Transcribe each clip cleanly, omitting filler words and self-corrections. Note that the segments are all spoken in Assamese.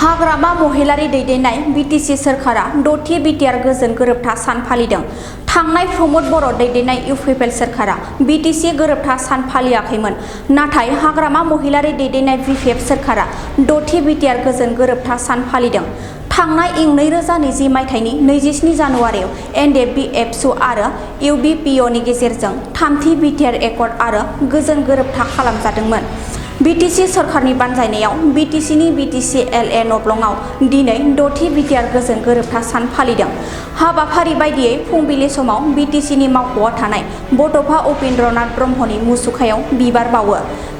हाग्रामा महिलारि दैदेननाय बीटीसी सरकारा दथि बिटिआर गोजोन गोरोबथा सान फालिदों। थांनाय प्रमोद बर' दैदेननाय इउपिपिएल सरकारा बीटीसी गोरोबथा सान फालियाखैमोन, नाथाय हाग्रामा महिलारि दैदेननाय बीपीएफ सरकारा दथि बिटिआर गोजोन गोरोबथा सान फालिदों। थांनाय इं 2020 मायथाइनि 27 जानुवारियाव एनडीएफबी-एबसु आरो यूबीपीअनि गेजेरजों थामथि बिटिआर एकर्ड आरो गोजोन गोरोबथा खालामजादोंमोन। बीटीसी सरकारनि बानजायनायाव बीटीसीनि बीटीसी-एलए नब्लंआव दिनै दथि बिटिआर गोजोन गोरोबथा सान फालिदों। हाबाफारि बायदियै फुंबिलि समाव बीटीसीनि मावख'आव थानाय बड'फा उपेन्द्रनाथ ब्रह्मनि मुसुखायाव बिबार बावो।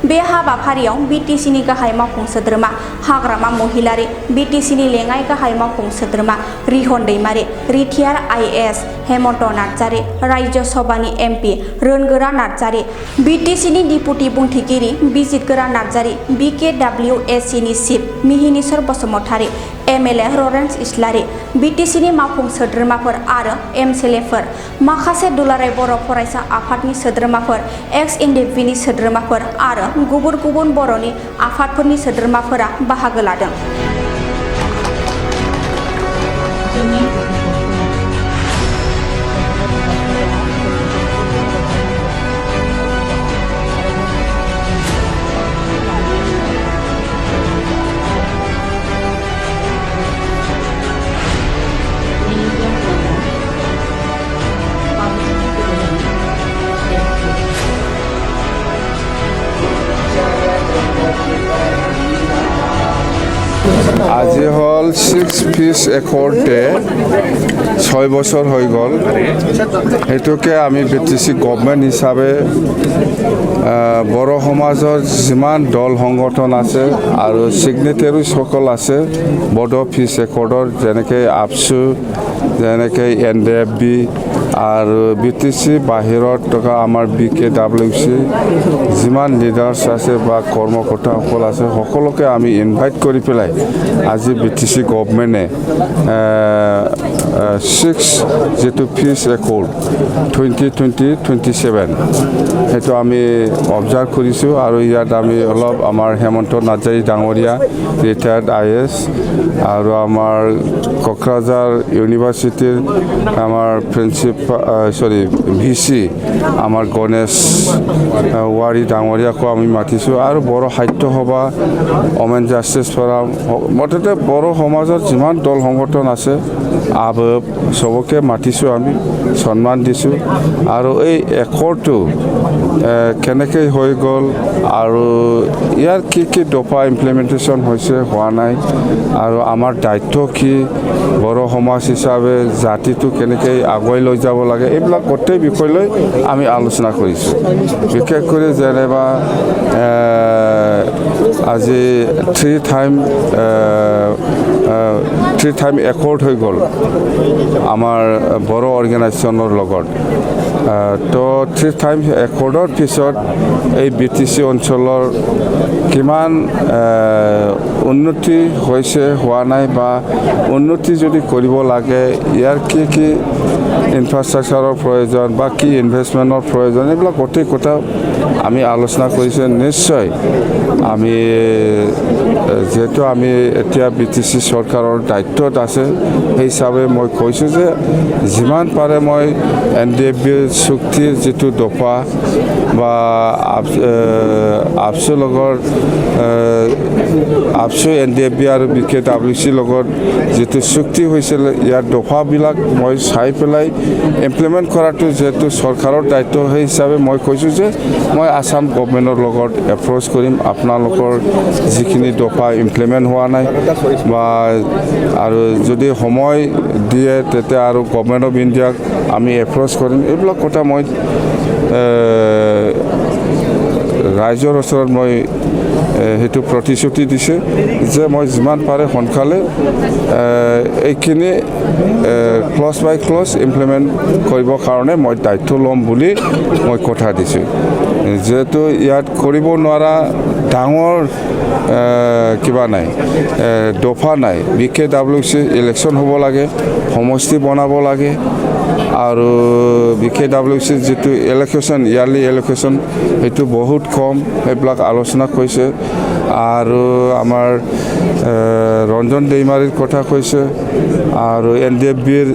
बे हाबाफारियाव बीटीसीनि गाहाय मावफुं सोद्रोमा हाग्रामा महिलारि, बीटीसीनि लेङाइ गाहाय मावफुं सोद्रोमा रिहन दैमारि, रिटायार आईएएस हेमन्त नार्जारि, राज्य सभानि एमपि रोनगोरा नार्जारि, बीटीसीनि डिपुटि बुंथिगिरि बिजितगोरा नार्जारि, बीकेडब्लिउएसीनि chief Mihinishwar Basumatary, MLA Lawrence Islary, बीटीसीनि मावफुं सोद्रोमाफोर आरो एमसिएलएफोर, माखासे दुलाराय बर' फरायसा आफादनि सोद्रोमाफोर, एक्स एनडीएफबीनि सोद्रोमाफोर आरो गुबुन गुबुन बर'नि आफादफोरनि सोद्रोमाफोरा बाहागो लादों। আজি হল 6 পিস একৰ্ডে 6 বছৰ হৈ গ'ল। সেইটোকে আমি বিটিসি গভৰ্ণমেণ্ট হিচাপে বড়ো সমাজৰ যিমান দল সংগঠন আছে আৰু সিগনেটাৰী সকল আছে বড়ো পিস একৰ্ডৰ, যেনেকৈ আপসু, যেনেকৈ এনডিএফবি আৰু বিটিসি বাহিৰত থকা আমাৰ বিকেডব্লিউচি যিমান লিডাৰ্ছ আছে বা কৰ্মকৰ্তাসকল আছে সকলোকে আমি ইনভাইট কৰি পেলাই আজি বিটিসি গভৰ্ণমেণ্টে 6 যেটো পিচ একৰ্ড 2020-27 সেইটো আমি অবজাৰ্ভ কৰিছোঁ। আৰু ইয়াত আমি অলপ আমাৰ হেমন্ত নাৰ্জাৰী ডাঙৰীয়া ৰিটায়াৰ্ড আইএএছ আৰু আমাৰ কোকৰাঝাৰ ইউনিভাৰ্চিটিৰ আমাৰ ভিচি আমাৰ গণেশ ৱাৰী ডাঙৰীয়াকো আমি মাতিছোঁ আৰু বড়ো সাহিত্য সভা, ওমেন জাষ্টিছ ফৰাম, মুঠতে বড়ো সমাজৰ যিমান দল সংগঠন আছে আবব চবকে মাতিছোঁ, আমি সন্মান দিছোঁ। আৰু এই একৰ্ডটো কেনেকৈ হৈ গ'ল আৰু ইয়াৰ কি দফা ইমপ্লিমেণ্টেশ্যন হৈছে হোৱা নাই আৰু আমাৰ দায়িত্ব কি, বড়ো সমাজ হিচাপে জাতিটো কেনেকৈ আগুৱাই লৈ যাব লাগে, এইবিলাক গোটেই বিষয় লৈ আমি আলোচনা কৰিছোঁ। বিশেষ কৰি যেনিবা আজি 3 টাইম একৰ্ড হৈ গ'ল আমাৰ বড়ো অৰ্গেনাইজেশ্যনৰ লগত। তো 3 টাইম একৰ্ডৰ পিছত এই বিটিসি অঞ্চলৰ কিমান উন্নতি হৈছে হোৱা নাই বা উন্নতি যদি কৰিব লাগে ইয়াৰ কি ইনফ্ৰাষ্ট্ৰাকচাৰৰ প্ৰয়োজন বা কি ইনভেষ্টমেণ্টৰ প্ৰয়োজন, এইবিলাক গোটেই কথা আমি আলোচনা কৰিছোঁ। নিশ্চয় আমি যেহেতু আমি এতিয়া বিটিসি চৰকাৰৰ দায়িত্বত আছে, সেই হিচাপে মই কৈছোঁ যে যিমান পাৰে মই এনডিএফবিৰ চুক্তিৰ যিটো দফা বা আপসুৰ লগত আপসু এনডিএফবি আৰু বিকেডব্লিউচিৰ লগত যিটো চুক্তি হৈছিল ইয়াৰ দফাবিলাক মই চাই পেলাই ইমপ্লিমেণ্ট কৰাটো যিহেতু চৰকাৰৰ দায়িত্ব, সেই হিচাপে মই কৈছোঁ যে মই আসাম গভৰ্ণমেণ্টৰ লগত এপ্ৰ'চ কৰিম। আপোনালোকৰ যিখিনি দফা ইমপ্লিমেণ্ট হোৱা নাই বা আৰু যদি সময় দিয়ে তেতিয়া আৰু গভৰ্ণমেণ্ট অফ ইণ্ডিয়াক আমি এপ্ৰ'চ কৰিম। এইবিলাক কথা মই ৰাইজৰ ওচৰত মই সেইটো প্ৰতিশ্ৰুতি দিছে যে মই যিমান পাৰে সোনকালে এইখিনি ক্লজ বাই ক্লজ ইমপ্লিমেণ্ট কৰিবৰ কাৰণে মই দায়িত্ব ল'ম বুলি মই কথা দিছোঁ। যেহেতু ইয়াত কৰিব নোৱাৰা ডাঙৰ কিবা নাই, দফা নাই। বিকেডব্লিউচি ইলেকশ্যন হ'ব লাগে, সমষ্টি বনাব লাগে আৰু BKWC যিটো এল'কেশ্যন ইয়াৰলি এল'কেশ্যন সেইটো বহুত কম সেইবিলাক আলোচনা কৰিছে আৰু আমাৰ ৰঞ্জন দৈমাৰীৰ কথা কৈছে আৰু NDFBৰ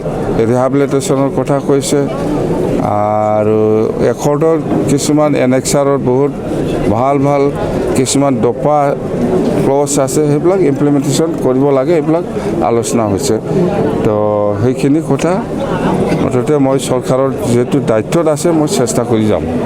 ৰিহেবিলিটেশ্যনৰ কথা কৈছে আৰু একৰ্ডৰ কিছুমান এনেক্সাৰৰ বহুত ভাল কিছুমান দফা ক্লজ আছে সেইবিলাক ইমপ্লিমেণ্টেশ্যন কৰিব লাগে এইবিলাক আলোচনা হৈছে তো সেইখিনি কথা মুঠতে মই চৰকাৰৰ যিহেতু দায়িত্বত আছে মই চেষ্টা কৰি যাম